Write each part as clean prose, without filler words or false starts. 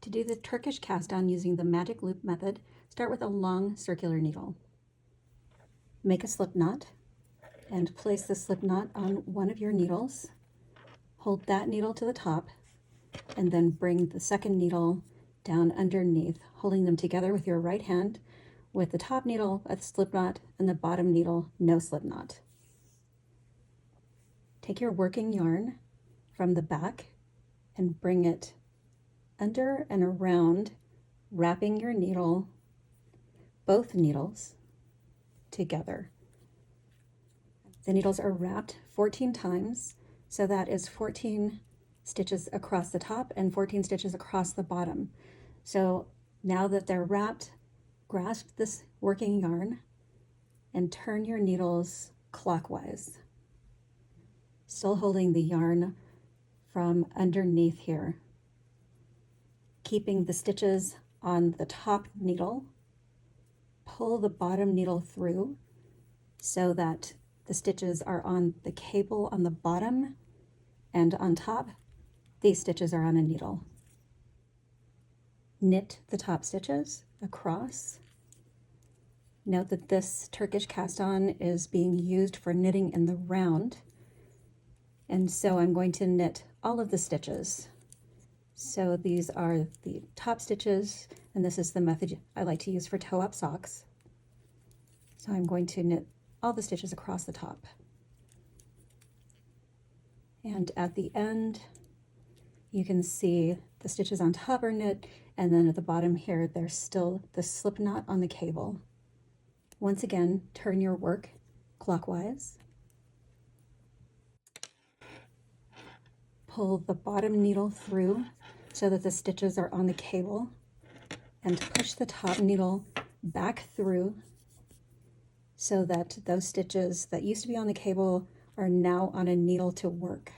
To do the Turkish cast on using the magic loop method, start with a long circular needle. Make a slip knot and place the slip knot on one of your needles. Hold that needle to the top and then bring the second needle down underneath, holding them together with your right hand, with the top needle a slip knot and the bottom needle no slip knot. Take your working yarn from the back and bring it under and around, wrapping your needle, both needles, together. The needles are wrapped 14 times, so that is 14 stitches across the top and 14 stitches across the bottom. So now that they're wrapped, grasp this working yarn and turn your needles clockwise, still holding the yarn from underneath here, keeping the stitches on the top needle. Pull the bottom needle through so that the stitches are on the cable on the bottom, and on top, these stitches are on a needle. Knit the top stitches across. Note that this Turkish cast on is being used for knitting in the round, and so I'm going to knit all of the stitches. So these are the top stitches, and this is the method I like to use for toe-up socks. So I'm going to knit all the stitches across the top. And at the end, you can see the stitches on top are knit, and then at the bottom here, there's still the slip knot on the cable. Once again, turn your work clockwise. Pull the bottom needle through so that the stitches are on the cable, and push the top needle back through so that those stitches that used to be on the cable are now on a needle to work.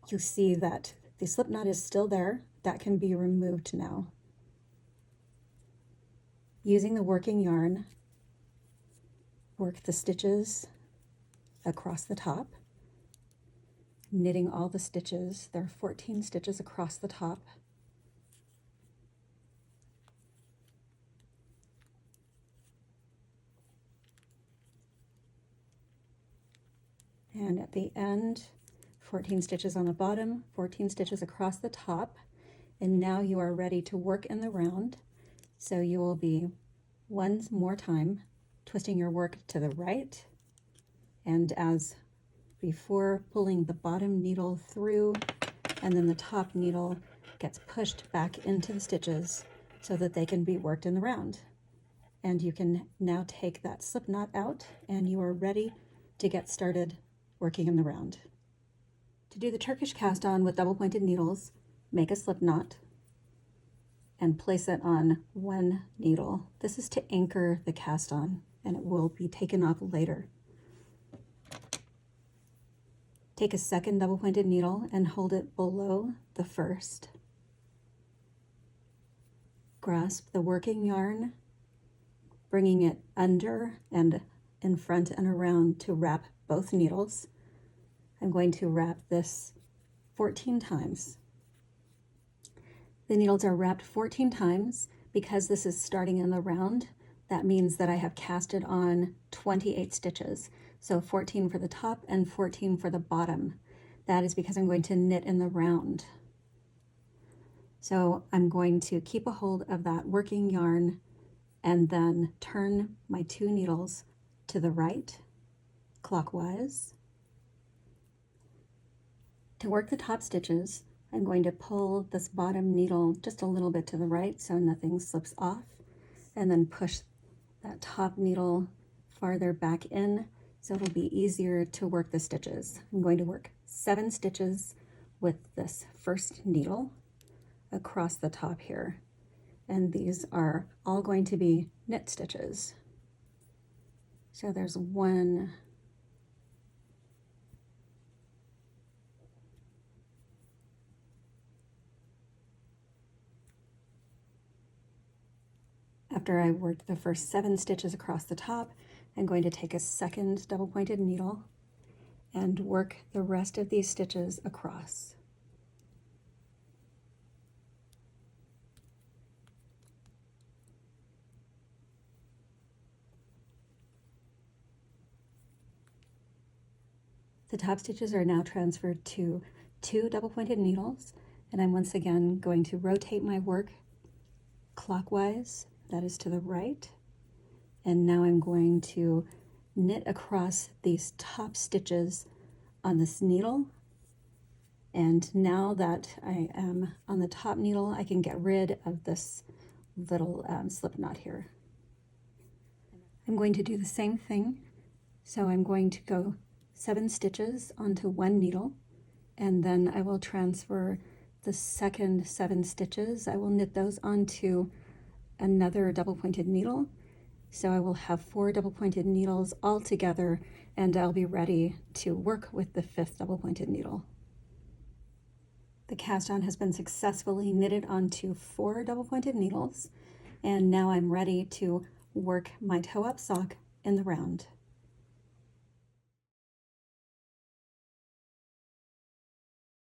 You see that the slip knot is still there. That can be removed now. Using the working yarn, work the stitches across the top, knitting all the stitches. There are 14 stitches across the top. And at the end, 14 stitches on the bottom, 14 stitches across the top, and now you are ready to work in the round. So you will be one more time twisting your work to the right, and as before, pulling the bottom needle through, and then the top needle gets pushed back into the stitches so that they can be worked in the round. And you can now take that slip knot out, and you are ready to get started working in the round. To do the Turkish cast on with double pointed needles, make a slip knot and place it on one needle. This is to anchor the cast on, and it will be taken off later. Take a second double pointed needle and hold it below the first. Grasp the working yarn, bringing it under and in front and around to wrap both needles. I'm going to wrap this 14 times. The needles are wrapped 14 times because this is starting in the round. That means that I have casted on 28 stitches. So 14 for the top and 14 for the bottom. That is because I'm going to knit in the round. So I'm going to keep a hold of that working yarn and then turn my two needles to the right, clockwise. To work the top stitches, I'm going to pull this bottom needle just a little bit to the right so nothing slips off, and then push that top needle farther back in so it'll be easier to work the stitches. I'm going to work 7 stitches with this first needle across the top here, and these are all going to be knit stitches. So there's 1, after I worked the first 7 stitches across the top, I'm going to take a second double pointed needle and work the rest of these stitches across. The top stitches are now transferred to 2 double-pointed needles, and I'm once again going to rotate my work clockwise, that is to the right, and now I'm going to knit across these top stitches on this needle. And now that I am on the top needle, I can get rid of this little slip knot here. I'm going to do the same thing. So I'm going to go 7 stitches onto one needle, and then I will transfer the second 7 stitches. I will knit those onto another double-pointed needle. So I will have 4 double-pointed needles all together, and I'll be ready to work with the 5th double-pointed needle. The cast on has been successfully knitted onto 4 double-pointed needles, and now I'm ready to work my toe-up sock in the round.